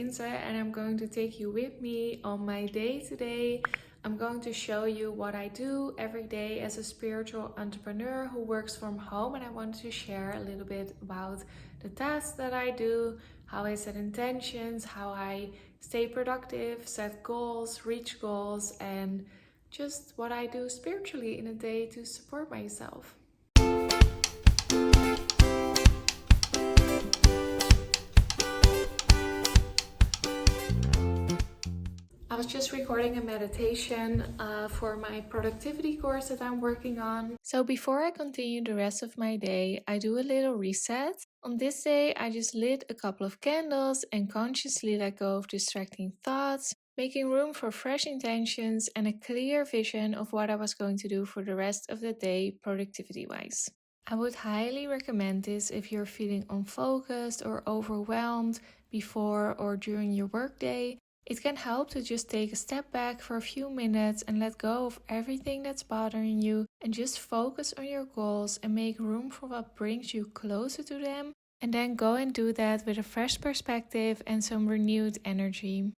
Inse, and I'm going to take you with me on my day today. I'm going to show you what I do every day as a spiritual entrepreneur who works from home, and I want to share a little bit about the tasks that I do, how I set intentions, how I stay productive, set goals, reach goals, and just what I do spiritually in a day to support myself. I was just recording a meditation for my productivity course that I'm working on. So before I continue the rest of my day, I do a little reset. On this day, I just lit a couple of candles and consciously let go of distracting thoughts, making room for fresh intentions and a clear vision of what I was going to do for the rest of the day productivity-wise. I would highly recommend this if you're feeling unfocused or overwhelmed before or during your workday. It can help to just take a step back for a few minutes and let go of everything that's bothering you and just focus on your goals and make room for what brings you closer to them, and then go and do that with a fresh perspective and some renewed energy.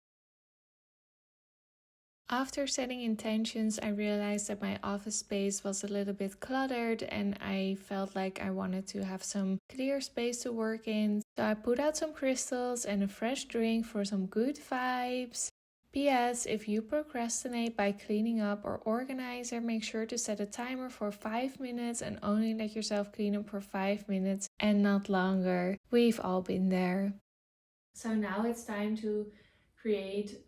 After setting intentions, I realized that my office space was a little bit cluttered and I felt like I wanted to have some clear space to work in. So I put out some crystals and a fresh drink for some good vibes. P.S. If you procrastinate by cleaning up or organizer, make sure to set a timer for 5 minutes and only let yourself clean up for 5 minutes and not longer. We've all been there. So now it's time to create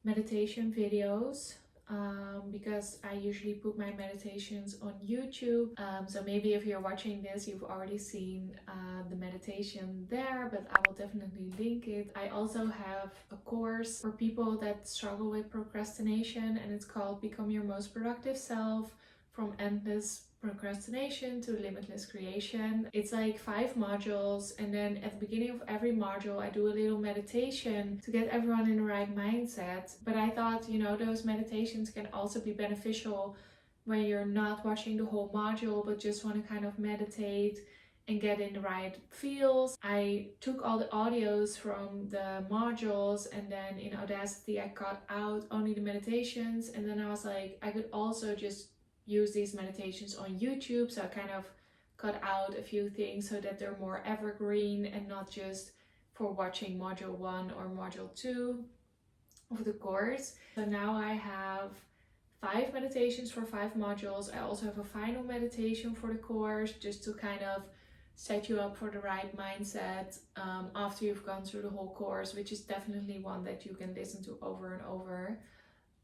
meditation videos because I usually put my meditations on YouTube. So maybe if you're watching this, you've already seen the meditation there, but I will definitely link it. I also have a course for people that struggle with procrastination, and it's called Become Your Most Productive Self: From Endless Procrastination to Limitless Creation. It's like 5 modules, and then at the beginning of every module I do a little meditation to get everyone in the right mindset. But I thought, those meditations can also be beneficial when you're not watching the whole module but just want to kind of meditate and get in the right feels. I took all the audios from the modules, and then in Audacity I cut out only the meditations, and then I was like, I could also just use these meditations on YouTube, so I kind of cut out a few things so that they're more evergreen and not just for watching module 1 or module 2 of the course. So now I have 5 meditations for 5 modules. I also have a final meditation for the course just to kind of set you up for the right mindset after you've gone through the whole course, which is definitely one that you can listen to over and over.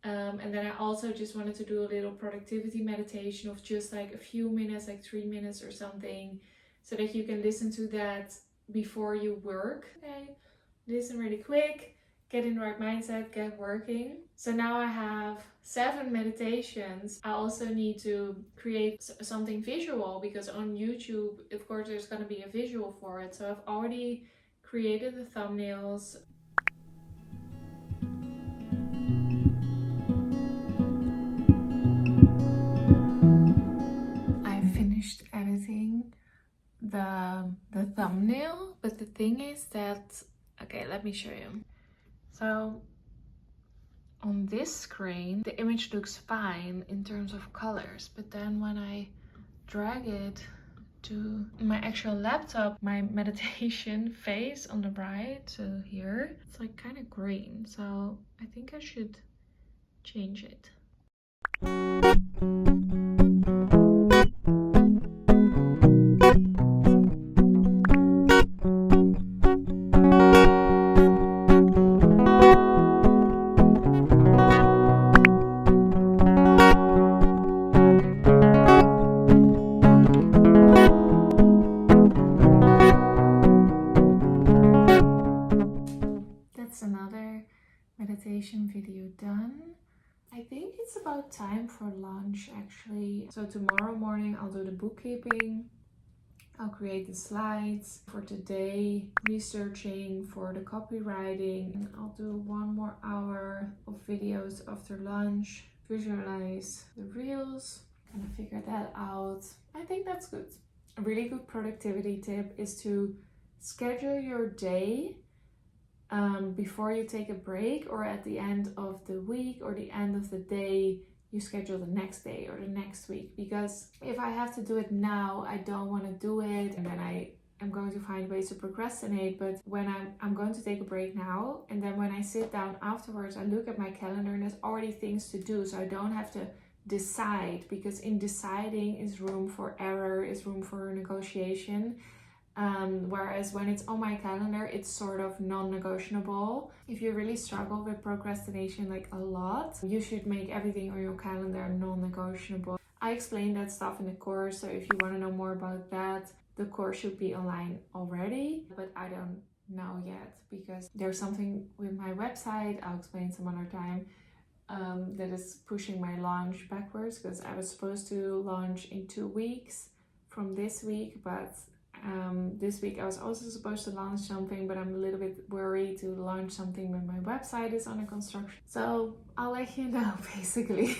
And then I also just wanted to do a little productivity meditation of just like a few minutes, like 3 minutes or something, so that you can listen to that before you work. Okay, listen really quick, get in the right mindset, get working. So now I have 7 meditations. I also need to create something visual because on YouTube, of course, there's going to be a visual for it. So I've already created the thumbnails. Editing the thumbnail, but the thing is that, okay, let me show you. So on this screen the image looks fine in terms of colors, but then when I drag it to my actual laptop, my meditation face on the right, so here it's like kind of green, so I think I should change it. Another meditation video done. I think it's about time for lunch actually. So tomorrow morning I'll do the bookkeeping, I'll create the slides for today, researching for the copywriting, and I'll do 1 more hour of videos after lunch, visualize the reels, kind of figure that out. I think that's good. A really good productivity tip is to schedule your day before you take a break, or at the end of the week or the end of the day you schedule the next day or the next week. Because if I have to do it now, I don't want to do it, and then I'm going to find ways to procrastinate. But when I'm going to take a break now, and then when I sit down afterwards, I look at my calendar and there's already things to do, so I don't have to decide, because in deciding is room for error, is room for negotiation. Whereas when it's on my calendar, it's sort of non-negotiable. If you really struggle with procrastination like a lot, you should make everything on your calendar non-negotiable. I explained that stuff in the course, so if you want to know more about that, the course should be online already, but I don't know yet because there's something with my website, I'll explain some other time, that is pushing my launch backwards, because I was supposed to launch in 2 weeks from this week, but this week I was also supposed to launch something, but I'm a little bit worried to launch something when my website is under construction. So I'll let you know, basically.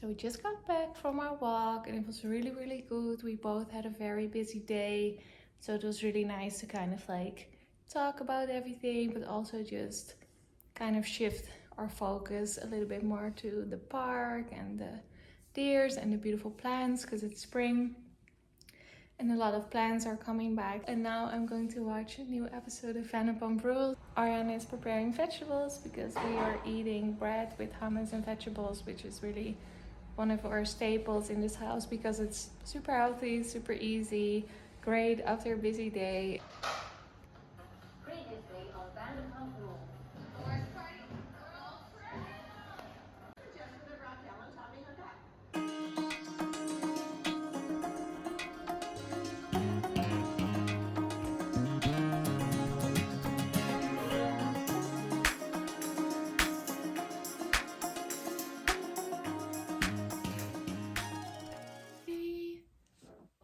So we just got back from our walk and it was really good. We both had a very busy day, so it was really nice to kind of like talk about everything, but also just kind of shift our focus a little bit more to the park and the deers and the beautiful plants, because it's spring and a lot of plants are coming back. And now I'm going to watch a new episode of Vanderpump Rules. Ariane is preparing vegetables because we are eating bread with hummus and vegetables, which is really one of our staples in this house because it's super healthy, super easy, great after a busy day. Previously on Vanderpump Rules.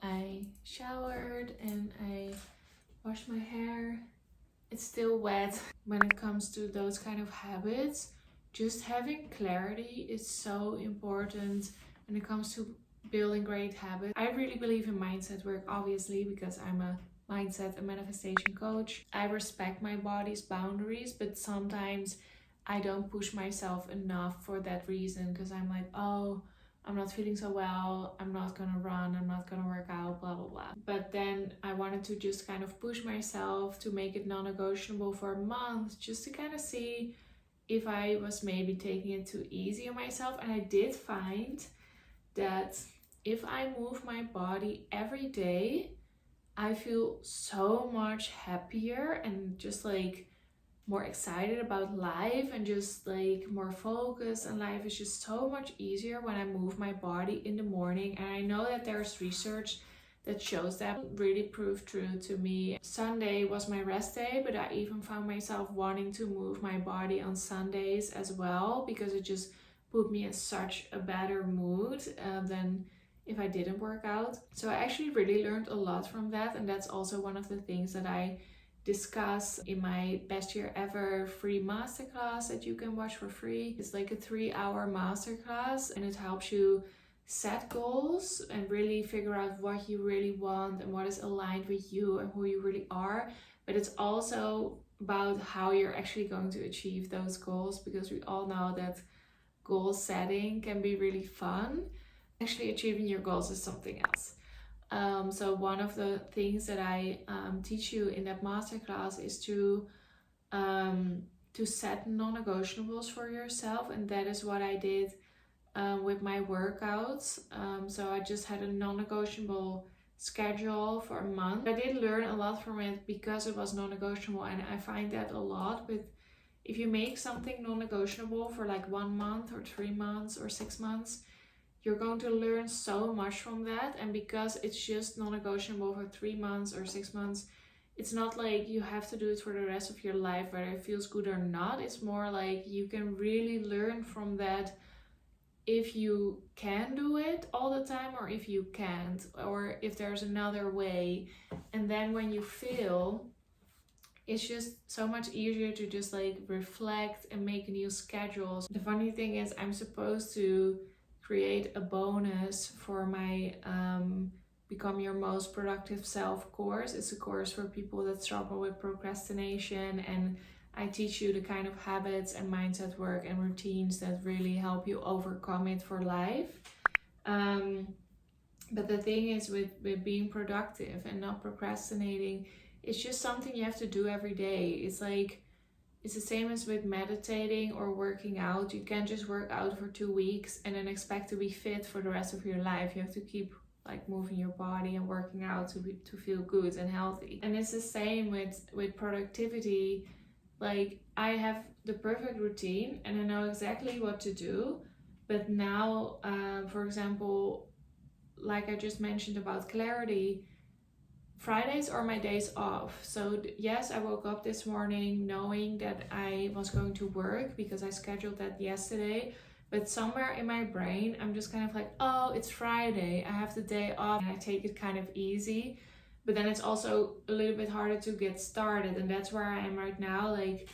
I showered and I washed my hair. It's still wet. When it comes to those kind of habits, just having clarity is so important when it comes to building great habits. I really believe in mindset work, obviously, because I'm a mindset and manifestation coach. I respect my body's boundaries, but sometimes I don't push myself enough for that reason, because I'm like, oh, I'm not feeling so well, I'm not gonna run, I'm not gonna work out, blah blah blah. But then I wanted to just kind of push myself to make it non-negotiable for a month, just to kind of see if I was maybe taking it too easy on myself. And I did find that if I move my body every day, I feel so much happier and just like more excited about life and just like more focused, and life is just so much easier when I move my body in the morning. And I know that there's research that shows that really proved true to me. Sunday was my rest day, but I even found myself wanting to move my body on Sundays as well, because it just put me in such a better mood than if I didn't work out. So I actually really learned a lot from that, and that's also one of the things that I discuss in my best year ever free masterclass that you can watch for free. It's like a 3-hour masterclass and it helps you set goals and really figure out what you really want and what is aligned with you and who you really are. But it's also about how you're actually going to achieve those goals, because we all know that goal setting can be really fun. Actually achieving your goals is something else. So one of the things that I teach you in that masterclass is to set non-negotiables for yourself, and that is what I did with my workouts. So I just had a non-negotiable schedule for a month. I did learn a lot from it because it was non-negotiable, and I find that a lot with if you make something non-negotiable for like 1 month or 3 months or 6 months, you're going to learn so much from that. And because it's just non-negotiable for 3 months or 6 months, it's not like you have to do it for the rest of your life, whether it feels good or not. It's more like you can really learn from that if you can do it all the time or if you can't, or if there's another way. And then when you fail, it's just so much easier to just like reflect and make new schedules. The funny thing is I'm supposed to create a bonus for my Become Your Most Productive Self course. It's a course for people that struggle with procrastination, and I teach you the kind of habits and mindset work and routines that really help you overcome it for life. But the thing is with being productive and not procrastinating, it's just something you have to do every day. It's like, it's the same as with meditating or working out. You can't just work out for 2 weeks and then expect to be fit for the rest of your life. You have to keep like moving your body and working out to feel good and healthy. And it's the same with productivity. Like, I have the perfect routine and I know exactly what to do. But now, for example, like I just mentioned about clarity, Fridays are my days off. So yes, I woke up this morning knowing that I was going to work because I scheduled that yesterday. But somewhere in my brain, I'm just kind of like, oh, it's Friday, I have the day off, and I take it kind of easy. But then it's also a little bit harder to get started, and that's where I am right now. Like,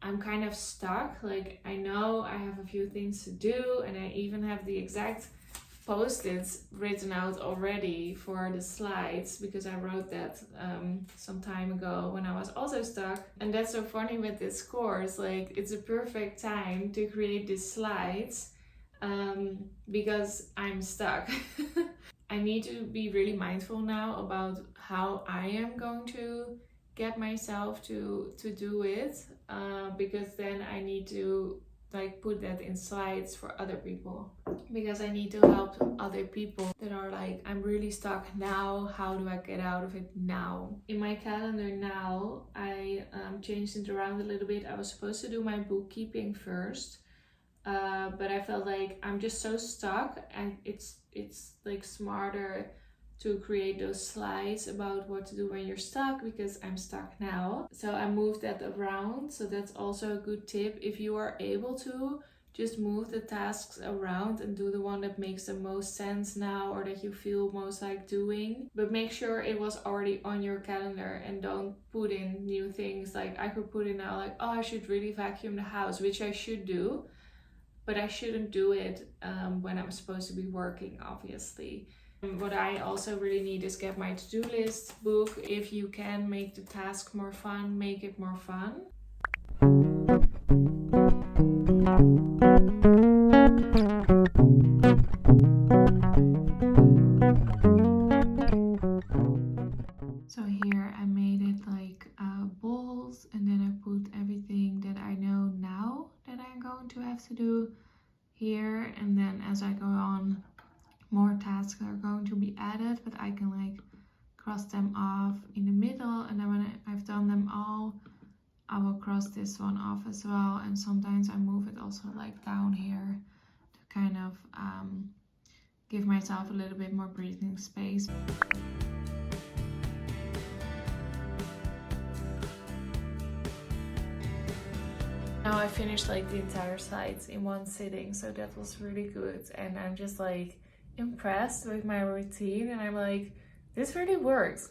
I'm kind of stuck. Like, I know I have a few things to do, and I even have the exact post-its written out already for the slides, because I wrote that some time ago when I was also stuck. And that's so funny with this course, like it's a perfect time to create these slides because I'm stuck. I need to be really mindful now about how I am going to get myself to do it, because then I need to like put that in slides for other people, because I need to help other people that are like, I'm really stuck now, how do I get out of it now? In my calendar now, I changed it around a little bit. I was supposed to do my bookkeeping first, but I felt like I'm just so stuck, and it's like smarter to create those slides about what to do when you're stuck, because I'm stuck now. So I moved that around. So that's also a good tip. If you are able to, just move the tasks around and do the one that makes the most sense now, or that you feel most like doing. But make sure it was already on your calendar, and don't put in new things. Like, I could put in now like, oh, I should really vacuum the house, which I should do, but I shouldn't do it when I'm supposed to be working, obviously. What I also really need is get my to-do list book. If you can make the task more fun, make it more fun. So here I made it like bowls, and then I put everything that I know now that I'm going to have to do here. And then as I go on, more tasks are going to be added, but I can like cross them off in the middle, and then when I've done them all, I will cross this one off as well. And sometimes I move it also like down here to kind of give myself a little bit more breathing space. Now I finished like the entire slides in one sitting, so that was really good. And I'm just like impressed with my routine, and I'm like, this really works.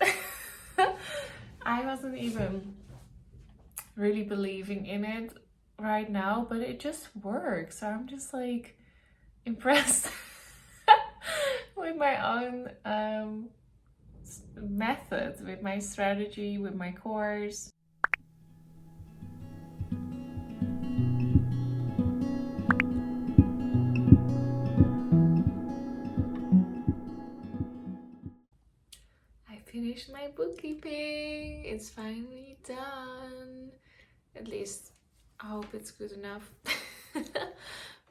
I wasn't even really believing in it right now, but it just works. So I'm just like impressed. with my own method, with my strategy, with my course. I finished my bookkeeping. It's finally done. At least I hope it's good enough.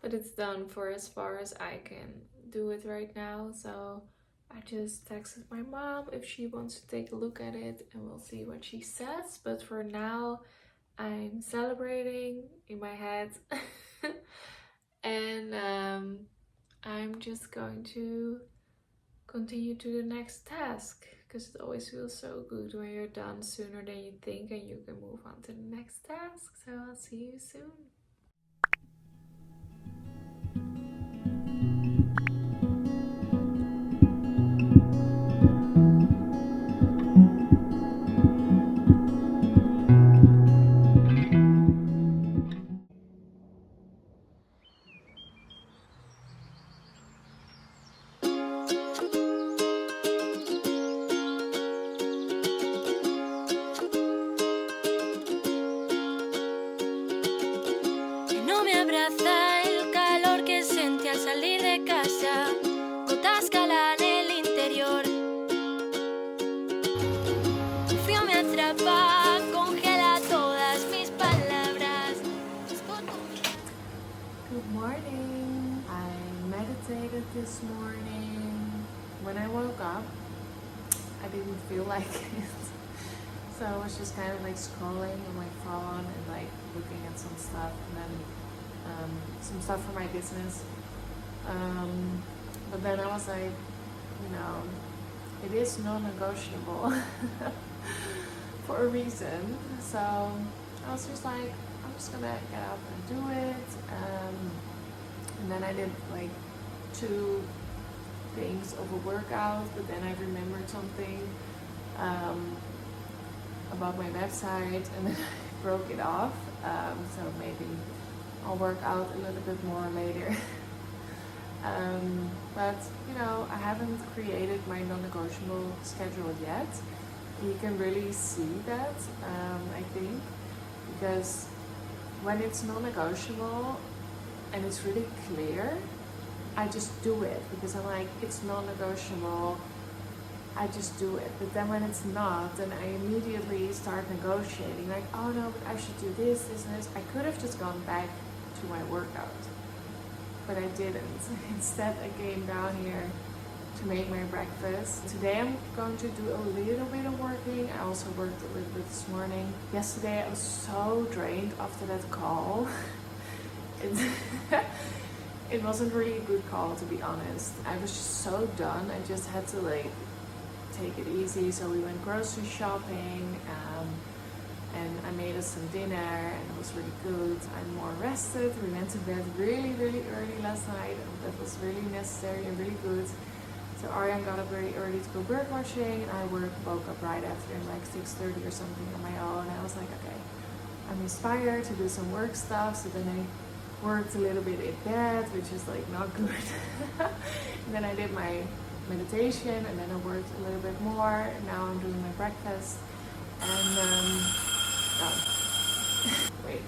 But it's done for as far as I can do it right now. So I just texted my mom if she wants to take a look at it, and we'll see what she says. But for now, I'm celebrating in my head. And I'm just going to continue to the next task, because it always feels so good when you're done sooner than you think and you can move on to the next task. So I'll see you soon. Good morning. I meditated this morning. When I woke up, I didn't feel like it. So I was just kind of like scrolling on my phone and like looking at some stuff, and then some stuff for my business. But then I was like, it is non-negotiable for a reason. So I was just like, I'm just gonna get up and do it. And then I did like 2 things of a workout, but then I remembered something about my website, and then I broke it off. So maybe I'll work out a little bit more later. But I haven't created my non-negotiable schedule yet. You can really see that, I think, because when it's non-negotiable and it's really clear, I just do it because I'm like, it's non-negotiable, I just do it. But then when it's not, then I immediately start negotiating, like, oh no, but I should do this, this, and this. I could have just gone back to my workout, but I didn't. Instead, I came down here to make my breakfast. Today I'm going to do a little bit of working. I also worked a little bit this morning. Yesterday I was so drained after that call. It wasn't really a good call, to be honest. I was just so done. I just had to like take it easy. So we went grocery shopping, and I made us some dinner, and it was really good. I'm more rested. We went to bed really, really early last night. That was really necessary and really good. So Arjan got up very early to go bird watching, and I woke up right after, like 6:30 or something on my own. I was like, okay, I'm inspired to do some work stuff. So then I worked a little bit in bed, which is like not good. And then I did my meditation, and then I worked a little bit more. And now I'm doing my breakfast, and wait.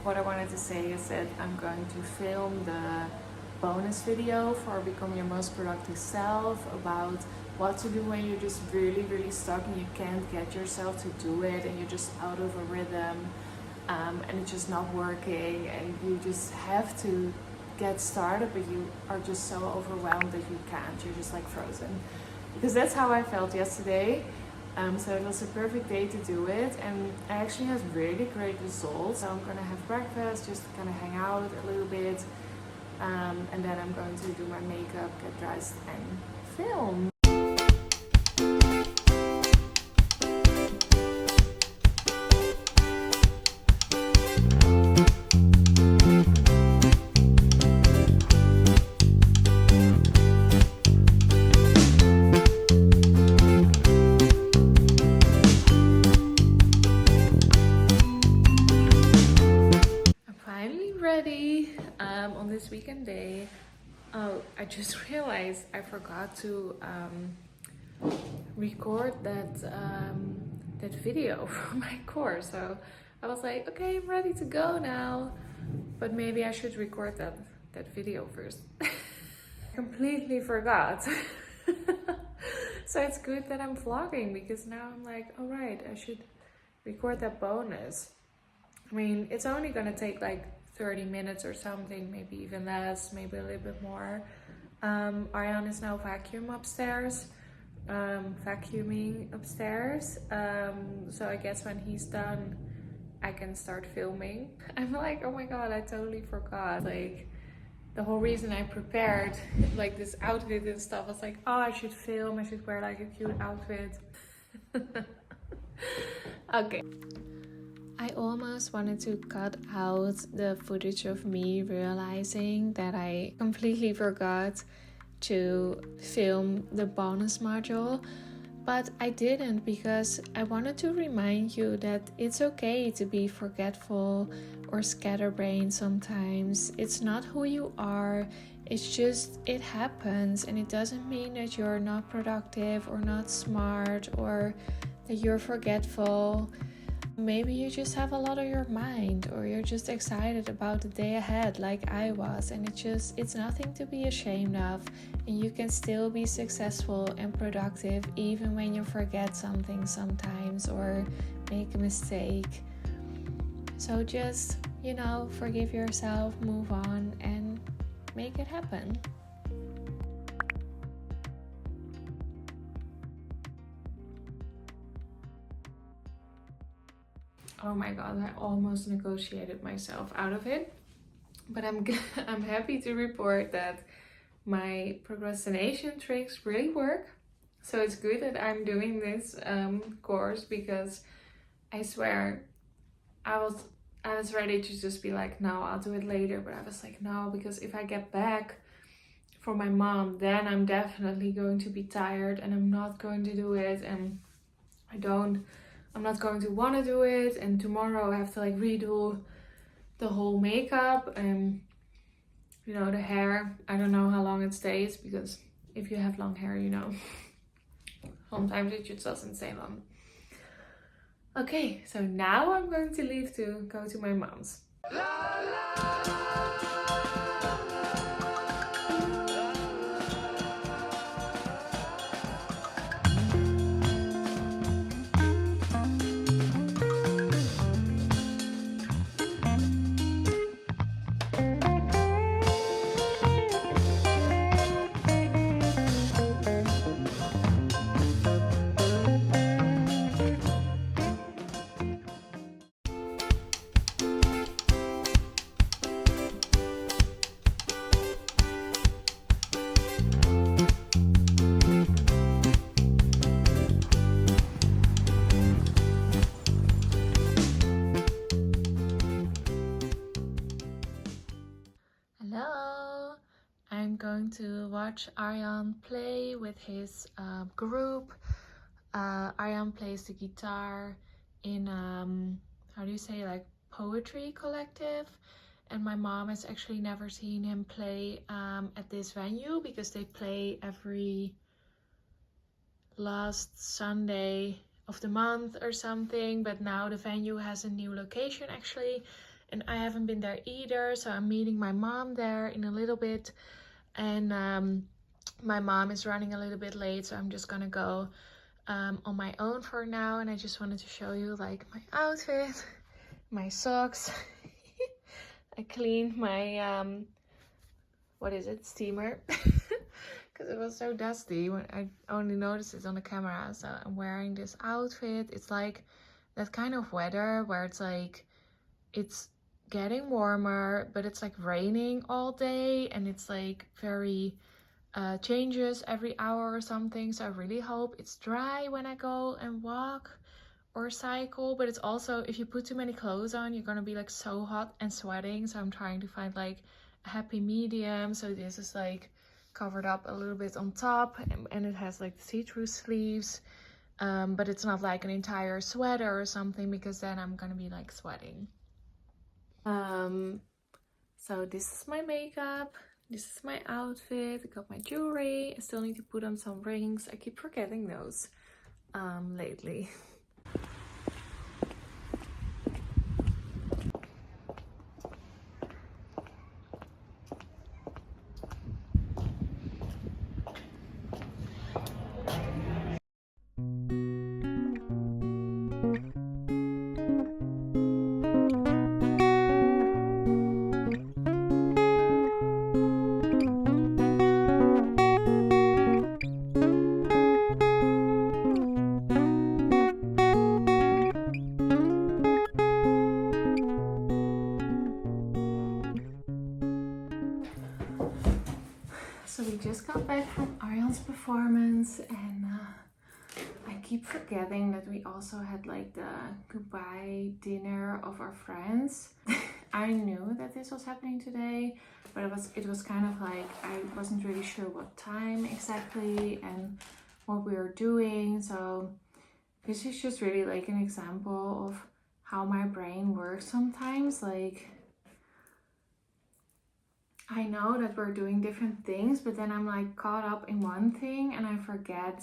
What I wanted to say is that I'm going to film the bonus video for Become Your Most Productive Self about what to do when you're just really, really stuck and you can't get yourself to do it, and you're just out of a rhythm, and it's just not working, and you just have to get started, but you are just so overwhelmed that you can't. You're just like frozen. Because that's how I felt yesterday. So it was a perfect day to do it, and I actually had really great results. So I'm gonna have breakfast, just kind of hang out a little bit, and then I'm going to do my makeup, get dressed, and film. I just realized I forgot to record that video from my course. So I was like, okay, I'm ready to go now. But maybe I should record that video first. I completely forgot. So it's good that I'm vlogging, because now I'm like, all right, I should record that bonus. I mean, it's only gonna take like 30 minutes or something, maybe even less, maybe a little bit more. Arjan is now vacuuming upstairs. So I guess when he's done, I can start filming. I'm like, oh my god, I totally forgot. Like, the whole reason I prepared like this outfit and stuff was like, oh, I should film, I should wear like a cute outfit. Okay. I almost wanted to cut out the footage of me realizing that I completely forgot to film the bonus module, but I didn't, because I wanted to remind you that it's okay to be forgetful or scatterbrained sometimes. It's not who you are, it's just, it happens, and it doesn't mean that you're not productive or not smart or that you're forgetful. Maybe you just have a lot on your mind, or you're just excited about the day ahead like I was, and it's nothing to be ashamed of, and you can still be successful and productive even when you forget something sometimes or make a mistake. So just, forgive yourself, move on, and make it happen. Oh my god, I almost negotiated myself out of it. But I'm happy to report that my procrastination tricks really work. So it's good that I'm doing this course, because I swear I was ready to just be like, no, I'll do it later. But I was like, no, because if I get back for my mom, then I'm definitely going to be tired and I'm not going to do it, and I'm not going to want to do it, and tomorrow I have to like redo the whole makeup and the hair. I don't know how long it stays, because if you have long hair, sometimes it just doesn't stay long. Okay, so now I'm going to leave to go to my mom's. Hello! I'm going to watch Arjan play with his group. Arjan plays the guitar in, poetry collective. And my mom has actually never seen him play at this venue, because they play every last Sunday of the month or something. But now the venue has a new location actually, and I haven't been there either, so I'm meeting my mom there in a little bit. And my mom is running a little bit late, so I'm just gonna go on my own for now. And I just wanted to show you like my outfit, my socks. I cleaned my steamer, because it was so dusty when I only noticed it on the camera. So I'm wearing this outfit. It's like that kind of weather where it's like it's getting warmer, but it's like raining all day, and it's like very changes every hour or something. So I really hope it's dry when I go and walk or cycle. But it's also, if you put too many clothes on, you're gonna be like so hot and sweating. So I'm trying to find like a happy medium. So this is like covered up a little bit on top, and it has like see-through sleeves, but it's not like an entire sweater or something, because then I'm gonna be like sweating. So this is my makeup. This is my outfit. I got my jewelry. I still need to put on some rings. I keep forgetting those lately. So we just got back from Ariane's performance, and I keep forgetting that we also had like the goodbye dinner of our friends. I knew that this was happening today, but it was kind of like I wasn't really sure what time exactly and what we were doing. So this is just really like an example of how my brain works sometimes. Like, I know that we're doing different things, but then I'm like caught up in one thing and I forget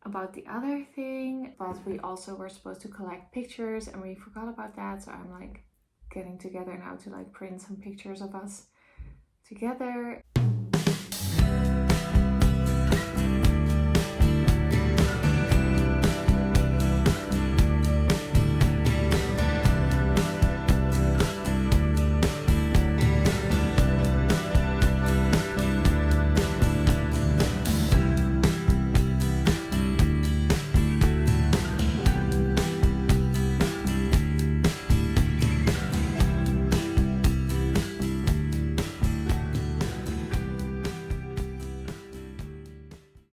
about the other thing. But we also were supposed to collect pictures and we forgot about that. So I'm like getting together now to like print some pictures of us together.